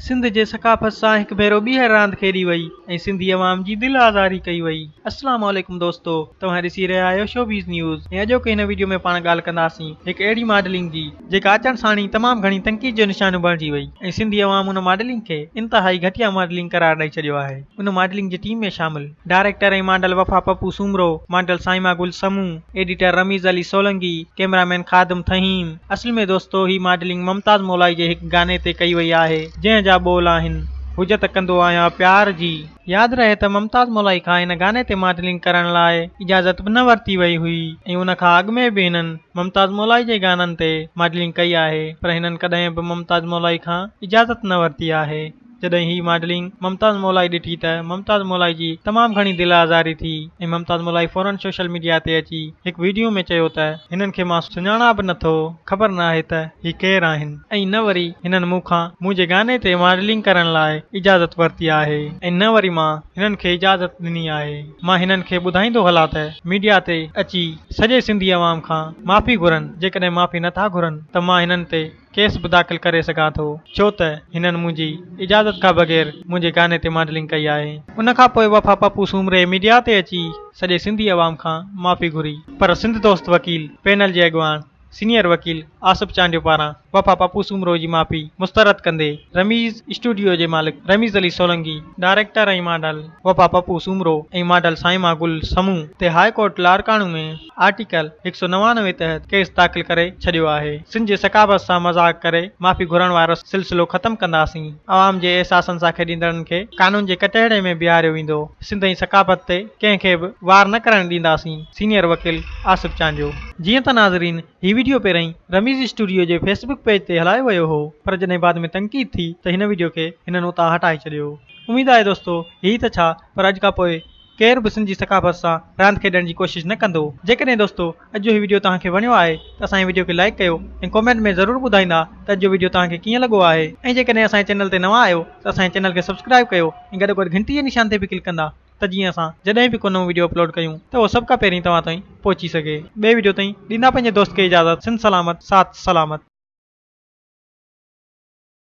सिंध जे सकाफ़त सां हिकु भेरो ॿीहर रांदि खेॾी वई ऐं सिंधी अवाम जी दिल आज़ारी कई वई। अस्सलाम वालेकुम दोस्तो, तव्हां ॾिसी रहिया आहियो शोबीज़ न्यूज़ ऐं अॼोके हिन वीडियो में पाण ॻाल्हि कंदासीं हिकु अहिड़ी मॉडलिंग जी जेका अचण साण ई तमामु घणी तनक़ीद जो निशानो बणिजी वई ऐं सिंधी अवाम उन मॉडलिंग खे इंतहाई घटिया मॉडलिंग करार ॾेई छॾियो आहे। उन मॉडलिंग जी टीम में शामिल डायरेक्टर ऐं मॉडल वफा पप्पू सूमरो, मॉडल साइमा समूह, एडिटर रमीज़ अली सोलंगी, कैमरामैन खादिम फहीम। असल में दोस्तो ही मॉडलिंग ममताज मोलाई जे हिकु गाने ते कई वई आहे जंहिं जा बोल आहिनि हुजत कंदो आहियां प्यार जी। यादि रहे त ममताज मोलाई खां हिन गाने ते मॉडलिंग करण लाइ इजाज़त बि न वरिती वई हुई ऐं उन खां अॻु में बि हिननि ममताज मोलाई जे गाननि ते मॉडलिंग कई आहे, पर हिननि कॾहिं बि ममताज मोलाई खां इजाज़त न वरिती आहे। जॾहिं ही मॉडलिंग ममताज मोलाई ॾिठी त ममताज मोलाई जी तमामु घणी दिल आज़ारी थी ऐं ममताज मोलाई फौरन सोशल मीडिया ते अची हिकु वीडियो में चयो त हिननि खे मां सुञाणा बि नथो, ख़बर न आहे त ही केरु आहिनि ऐं न वरी हिननि मूंखां मुंहिंजे गाने ते मॉडलिंग करण लाइ इजाज़त वरिती आहे ऐं न वरी मां हिननि खे इजाज़त ॾिनी आहे। मां हिननि खे ॿुधाईंदो हलां त मीडिया ते अची सॼे सिंधी अवाम खां माफ़ी घुरनि, जेकॾहिं माफ़ी नथा घुरनि त मां हिननि ते केस बि दाख़िल करे सघां थो, छो त हिननि मुंहिंजी इजाज़त खां बग़ैर मुंहिंजे गाने ते मॉडलिंग कई आहे। उन खां पोइ वफा पप्पू सूमरे मीडिया ते अची सॼे सिंधी अवाम खां माफ़ी घुरी, पर सिंध दोस्त वकील पैनल जे अॻुवान सीनियर वकील आसिफ चांडियो पारां वफा पप्पू सूमरो जी माफ़ी मुस्तरद कंदे रमीज़ स्टूडियो जे मालिक रमीज़ अली सोलंगी, डायरेक्टर ऐं मॉडल वफा पप्पू सूमरो ऐं मॉडल साइमा समूह ते हाई कोर्ट लाड़काणू में आर्टिकल 199 तहत केस दाख़िल करे छॾियो आहे। सिंध जे सकाफ़त सां मज़ाक करे माफ़ी घुरण वारो सिलसिलो ख़त्म कंदासीं। अवाम जे एहसासनि सां खेॾींदड़नि खे कानून जे कटहरे में बीहारियो वेंदो। सिंध जी सकाफ़त ते कंहिंखे बि वार न करण ॾींदासीं। सीनियर वकील आसिफ चांडियो। जीअं त नाज़रीन, ही वीडियो पहिरीं रमीज़ स्टूडियो जे फेसबुक पेज ते हलायो वियो हो, पर जॾहिं बाद में तनक़ीद थी त हिन वीडियो खे हिननि उतां हटाए छॾियो। उमेद आहे दोस्तो ही त छा, पर अॼु खां पोइ केर बि सिंधी सकाफ़त सां रांदि खेॾण जी कोशिशि न कंदो। जेकॾहिं दोस्तो अॼु जो ही वीडियो तव्हांखे वणियो आहे त असांजे वीडियो खे लाइक कयो ऐं कमेंट में ज़रूरु ॿुधाईंदा त अॼु जो वीडियो तव्हांखे कीअं लॻो आहे ऐं जेकॾहिं असांजे चैनल ते नवां आहियो त असांजे चैनल खे सब्सक्राइब कयो ऐं गॾोगॾु घंटी जे निशान ते बि क्लिक कंदा त जीअं असां जॾहिं बि को नओं वीडियो अपलोड कयूं त उहो सभ खां पहिरीं तव्हां ताईं पहुची सघे। ॿिए वीडियो ताईं ॾींदा पंहिंजे दोस्त खे इजाज़त। सिंध सलामत, साथ सलामत।